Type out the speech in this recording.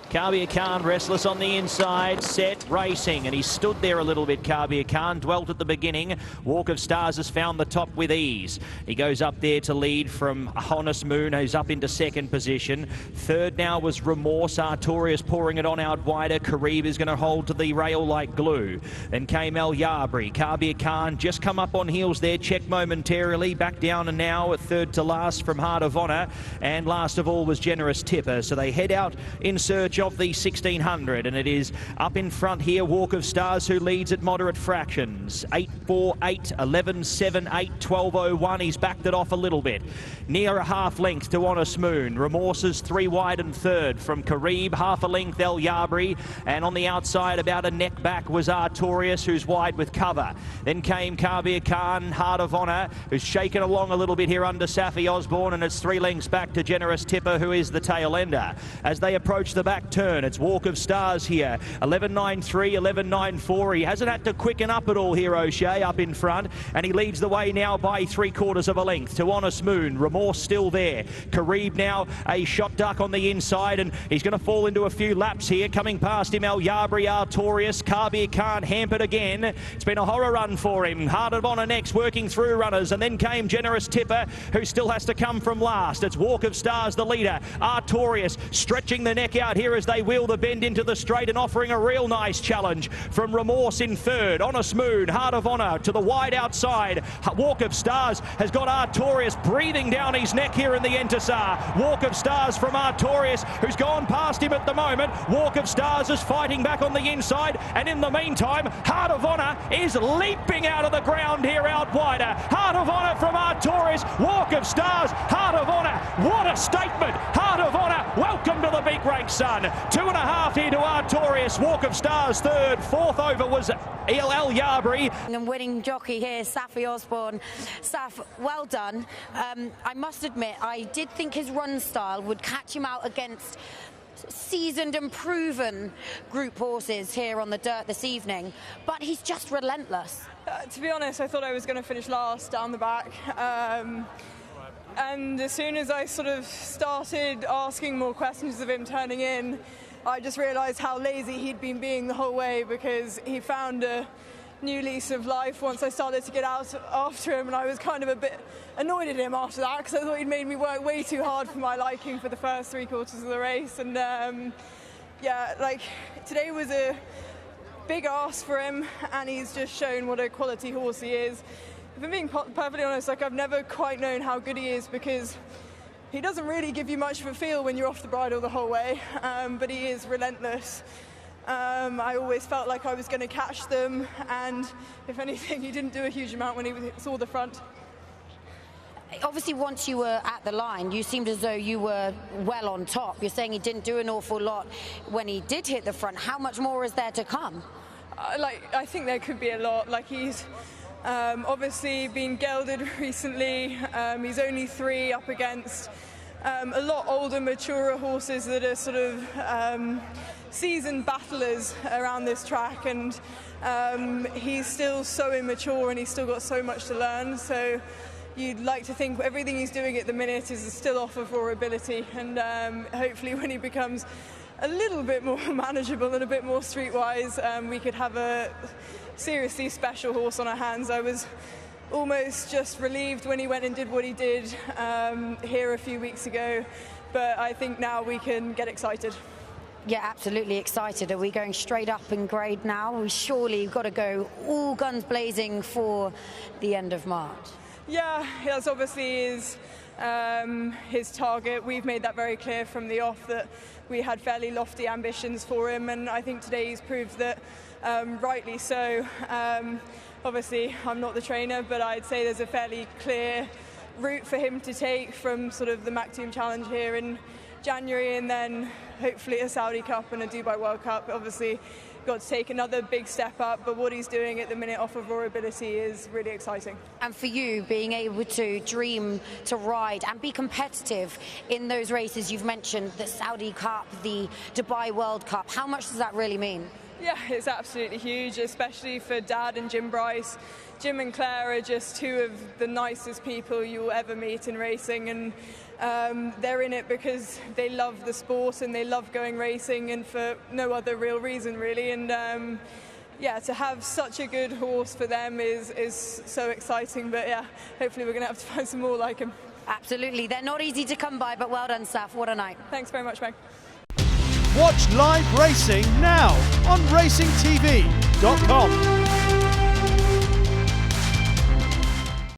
Kabir Khan restless on the inside, set, racing, and he stood there a little bit. Kabir Khan dwelt at the beginning. Walk of Stars has found the top with ease. He goes up there to lead from Honest Moon, who's up into second position. Third now was Remorse. Artorias pouring it on out wider. Karib is going to hold to the rail like glue. Then came El Yabri. Kabir Khan just come up on heels there, checked momentarily, back down and now at third to last from Heart of Honour. And last of all was Generous Tipper. So they head out in search of the 1600, and it is up in front here, Walk of Stars, who leads at moderate fractions. 8.48, 11.78, 12.01. He's backed it off a little bit. Near a half length to Honest Moon. Remorses 3 wide and third from Karib, half a length El Yabri, and on the outside about a neck back was Artorias, who's wide with cover. Then came Kabir Khan, Heart of Honour, who's shaken along a little bit here under Safi Osborne, and it's 3 lengths back to Generous Tipper, who is the tail ender. As they approach the back turn, it's Walk of Stars here. 11.93, 11.94. He hasn't had to quicken up at all here, O'Shea, up in front, and he leads the way now by 3/4 of a length to Honest Moon. Remorse still there. Karib now a shot duck on the inside, and he's going to fall into a few laps here. Coming past him, El Yabri, Artorias. Kabir Khan hampered again. It's been a horror run for him. Heart of Honour next, working through runners, and then came Generous Tipper, who still has to come from last. It's Walk of Stars, the leader. Artorias stretching the neck out here as they wheel the bend into the straight and offering a real nice challenge from Remorse in third. Honest Moon, Heart of Honour to the wide outside. Walk of Stars has got Artorias breathing down his neck here in the Entisar. Walk of Stars from Artorias, who's gone past him at the moment. Walk of Stars is fighting back on the inside, and in the meantime, Heart of Honour is leaping out of the ground here out wider. Heart of Honour from Artorias, Walk of Stars, Heart of Honour. What a statement! Heart of Honour, welcome to the big rank, son. 2.5 here to Artorias. Walk of Stars third. Fourth over was El Yabri. And winning jockey here, Safi Osborne. Saf, well done. I must admit, I did think his run style would catch him out against seasoned and proven group horses here on the dirt this evening, but he's just relentless. To be honest, I thought I was going to finish last down the back. And as soon as I sort of started asking more questions of him turning in, I just realised how lazy he'd been being the whole way, because he found a new lease of life once I started to get out after him, and I was kind of a bit annoyed at him after that, because I thought he'd made me work way too hard for my liking for the first 3/4 of the race. And yeah, like, today was a big ask for him, and he's just shown what a quality horse he is. If I'm being perfectly honest, like, I've never quite known how good he is, because he doesn't really give you much of a feel when you're off the bridle the whole way, but he is relentless. I always felt like I was going to catch them, and if anything, he didn't do a huge amount when he saw the front. Obviously, once you were at the line, you seemed as though you were well on top. You're saying he didn't do an awful lot when he did hit the front. How much more is there to come? I think there could be a lot. Like, he's obviously been gelded recently. He's only 3 up against a lot older, maturer horses that are sort of seasoned battlers around this track, and he's still so immature, and he's still got so much to learn. So you'd like to think everything he's doing at the minute is still off of raw ability, and hopefully when he becomes a little bit more manageable and a bit more streetwise, we could have a seriously special horse on our hands. I was almost just relieved when he went and did what he did here a few weeks ago, but I think now we can get excited. Yeah, absolutely excited. Are we going straight up in grade now? We surely got to go all guns blazing for the end of March. Yeah, that's obviously his target. We've made that very clear from the off, that we had fairly lofty ambitions for him, and I think today he's proved that rightly so. Obviously, I'm not the trainer, but I'd say there's a fairly clear route for him to take from sort of the Maktoum Challenge here in January, and then hopefully a Saudi Cup and a Dubai World Cup. Obviously, got to take another big step up, but what he's doing at the minute off of raw ability is really exciting. And for you, being able to dream to ride and be competitive in those races you've mentioned, the Saudi Cup, the Dubai World Cup, how much does that really mean? Yeah, it's absolutely huge, especially for Dad and Jim Bryce. Jim and Claire are just two of the nicest people you'll ever meet in racing, and they're in it because they love the sport and they love going racing, and for no other real reason really. And yeah, to have such a good horse for them is so exciting. But yeah, hopefully we're going to have to find some more like him. Absolutely, they're not easy to come by, but well done, Saf. What a night. Thanks very much, Meg. Watch live racing now on racingtv.com.